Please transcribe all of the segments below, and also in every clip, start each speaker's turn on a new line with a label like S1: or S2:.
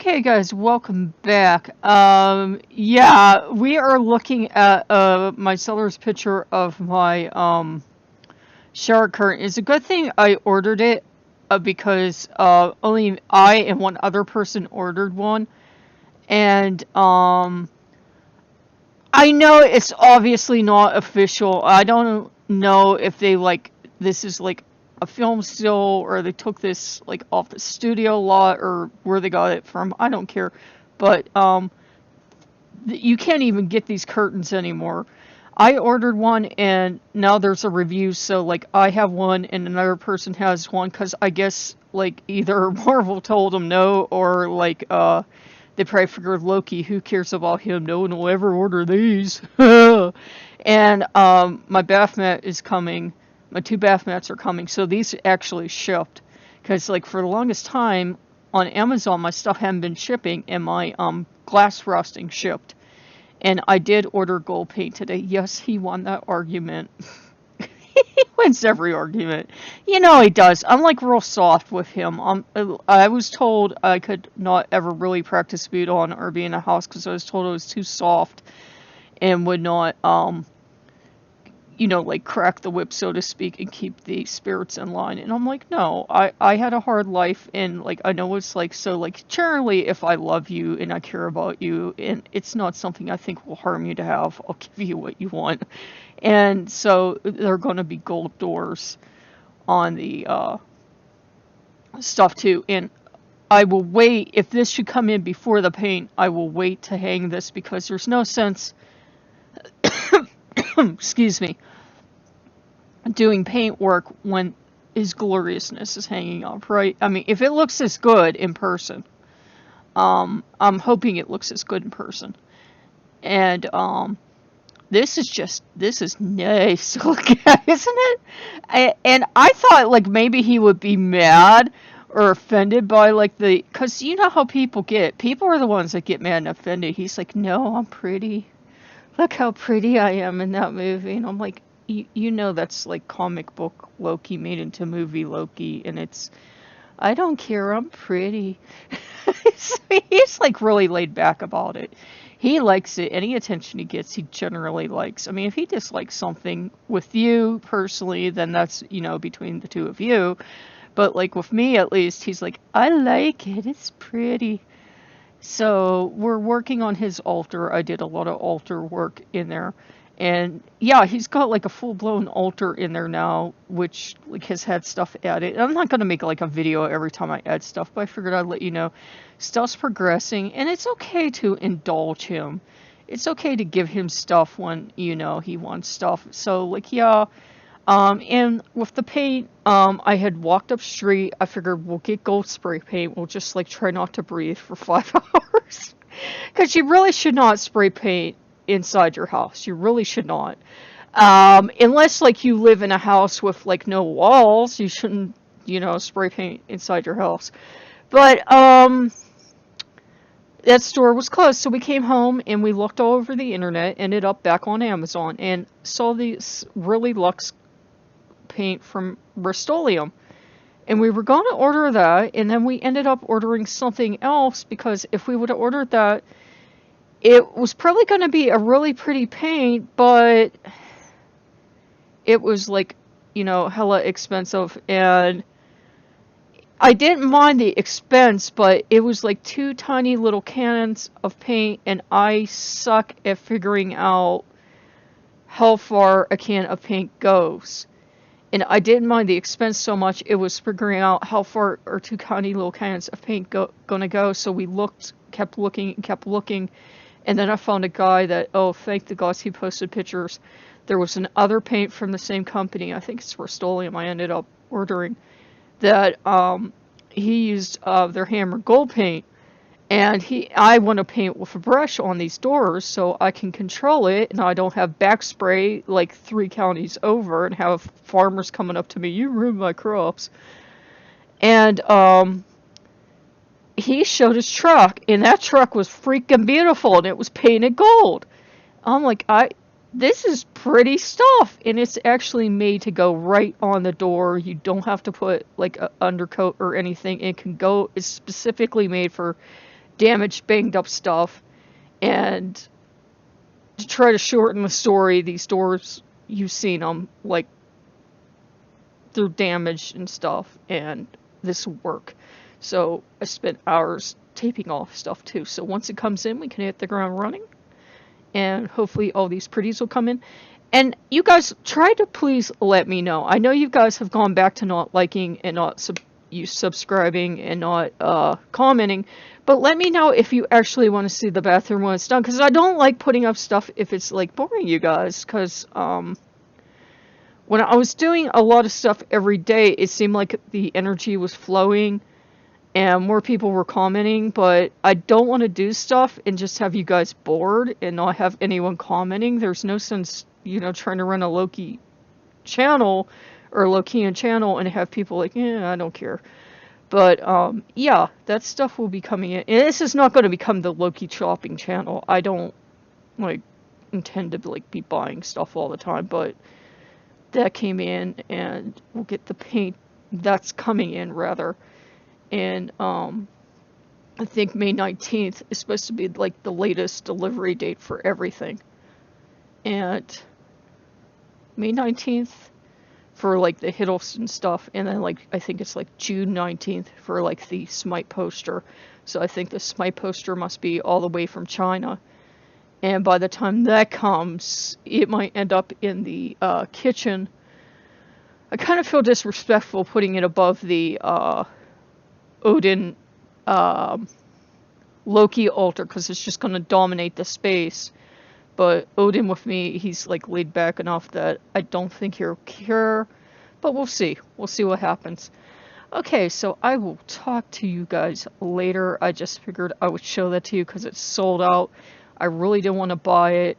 S1: Okay, guys, welcome back. Yeah, we are looking at my seller's picture of my shower curtain. It's a good thing I ordered it because only I and one other person ordered one, and I know it's obviously not official. I don't know if they this is like a film still or they took this like off the studio lot or where they got it from. I don't care. But you can't even get these curtains anymore. I ordered one and now there's a review, so like I have one and another person has one because I guess like either Marvel told them no or like they probably figured Loki, who cares about him? No one will ever order these. And my bath mat is coming. My two bath mats are coming, so these actually shipped because like for the longest time on Amazon my stuff hadn't been shipping and my glass frosting shipped. And I did order gold paint today. Yes, he won that argument. He wins every argument. You know he does. I'm like real soft with him. I was told I could not ever really practice speed on or be in a house because I was told it was too soft and would not like crack the whip, so to speak, and keep the spirits in line. And I'm like, no, I had a hard life, and like I know what it's like. So like, generally, if I love you and I care about you, and it's not something I think will harm you to have, I'll give you what you want. And so they're going to be gold doors on the stuff too. And I will wait if this should come in before the paint. I will wait to hang this because there's no sense. Excuse me. Doing paint work when his gloriousness is hanging up, right? I mean, if it looks as good in person, I'm hoping it looks as good in person. And this is nice to look at, isn't it? And I thought like maybe he would be mad or offended by like because you know how people get. People are the ones that get mad and offended. He's like, no, I'm pretty. Look how pretty I am in that movie. And I'm like, you know that's like comic book Loki made into movie Loki, and I don't care, I'm pretty. He's like really laid back about it. He likes it. Any attention he gets, he generally likes. I mean, if he dislikes something with you personally, then that's, between the two of you. But like with me, at least, he's like, I like it. It's pretty. So we're working on his altar. I did a lot of altar work in there. And yeah, he's got like a full-blown altar in there now, which like has had stuff added. I'm not going to make like a video every time I add stuff, but I figured I'd let you know. Stuff's progressing, and it's okay to indulge him. It's okay to give him stuff when, he wants stuff. So like, yeah. And with the paint, I had walked up street. I figured we'll get gold spray paint. We'll just like try not to breathe for 5 hours. Because you really should not spray paint inside your house. You really should not. Unless like you live in a house with like no walls, you shouldn't, spray paint inside your house. But, that store was closed, so we came home and we looked all over the internet, ended up back on Amazon, and saw this really luxe paint from Rust-Oleum. And we were going to order that, and then we ended up ordering something else, because if we would have ordered that, it was probably going to be a really pretty paint, but it was like, hella expensive, and I didn't mind the expense, but it was like 2 tiny little cans of paint, and I suck at figuring out how far a can of paint goes. And I didn't mind the expense so much, it was figuring out how far are 2 tiny little cans of paint gonna go. So we kept looking, and then I found a guy that, oh, thank the gods he posted pictures. There was another paint from the same company, I think it's Rust-Oleum, I ended up ordering, that he used their Hammer Gold paint, and I want to paint with a brush on these doors so I can control it, and I don't have back spray like 3 counties over and have farmers coming up to me, you ruined my crops. And he showed his truck, and that truck was freaking beautiful, and it was painted gold. I'm like, this is pretty stuff, and it's actually made to go right on the door. You don't have to put like an undercoat or anything. It can go, it's specifically made for damaged, banged up stuff. And to try to shorten the story, these doors, you've seen them, like, they're damaged and stuff, and this will work. So I spent hours taping off stuff too. So once it comes in, we can hit the ground running, and hopefully all these pretties will come in. And you guys try to please let me know. I know you guys have gone back to not liking and not subscribing and not commenting, but let me know if you actually want to see the bathroom when it's done, because I don't like putting up stuff if it's like boring you guys, because when I was doing a lot of stuff every day, it seemed like the energy was flowing and more people were commenting, but I don't want to do stuff and just have you guys bored and not have anyone commenting. There's no sense, you know, trying to run a Loki channel or Lokean channel and have people like, I don't care. But yeah, that stuff will be coming in. And this is not going to become the Loki shopping channel. I don't like intend to like be buying stuff all the time, but that came in, and we'll get the paint that's coming in rather. And I think May 19th is supposed to be like the latest delivery date for everything. And May 19th for like the Hiddleston stuff, and then like I think it's like June 19th for like the Smite poster. So I think the Smite poster must be all the way from China. And by the time that comes, it might end up in the kitchen. I kind of feel disrespectful putting it above the Odin Loki altar, because it's just going to dominate the space. But Odin with me, he's like laid back enough that I don't think he'll care. But we'll see. We'll see what happens. Okay, so I will talk to you guys later. I just figured I would show that to you because it's sold out. I really didn't want to buy it,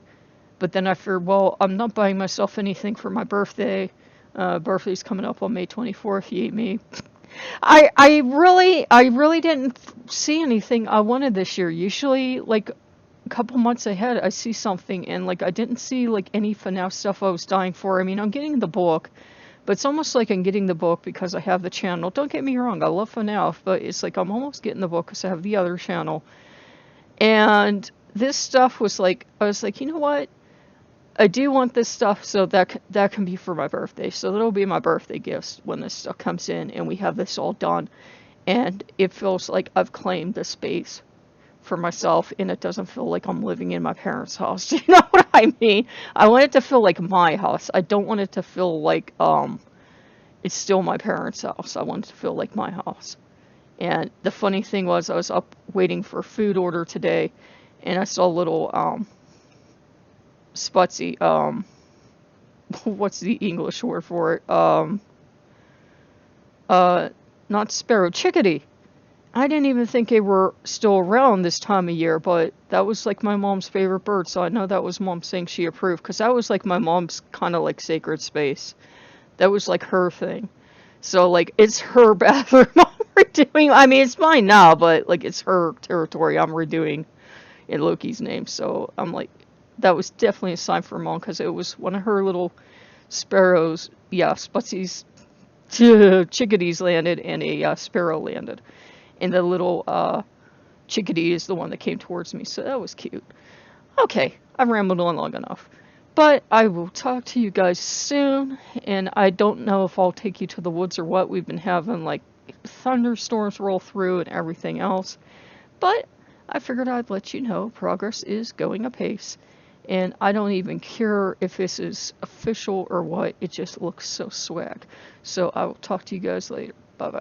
S1: but then I figured, well, I'm not buying myself anything for my birthday. Birthday's coming up on May 24th. Yay me. I really didn't see anything I wanted this year. Usually, like a couple months ahead, I see something, and like I didn't see like any FNAF stuff I was dying for. I mean, I'm getting the book, but it's almost like I'm getting the book because I have the channel. Don't get me wrong, I love FNAF, but it's like I'm almost getting the book because I have the other channel. And this stuff was like, I was like, you know what? I do want this stuff, so that can be for my birthday. So that'll be my birthday gifts when this stuff comes in and we have this all done. And it feels like I've claimed the space for myself, and it doesn't feel like I'm living in my parents' house. You know what I mean? I want it to feel like my house. I don't want it to feel like it's still my parents' house. I want it to feel like my house. And the funny thing was, I was up waiting for a food order today, and I saw a little Sputsy, what's the English word for it? Not sparrow, chickadee. I didn't even think they were still around this time of year, but that was like my mom's favorite bird, so I know that was mom saying she approved, because that was like my mom's kind of like sacred space. That was like her thing. So like, it's her bathroom I'm redoing. I mean, it's mine now, but like, it's her territory I'm redoing in Loki's name. So I'm like, that was definitely a sign for mom, because it was one of her little sparrows. Yeah, Sputsy's chickadees landed, and a sparrow landed. And the little chickadee is the one that came towards me, so that was cute. Okay, I've rambled on long enough. But I will talk to you guys soon, and I don't know if I'll take you to the woods or what. We've been having like thunderstorms roll through and everything else. But I figured I'd let you know progress is going apace. And I don't even care if this is official or what. It just looks so swag. So I will talk to you guys later. Bye-bye.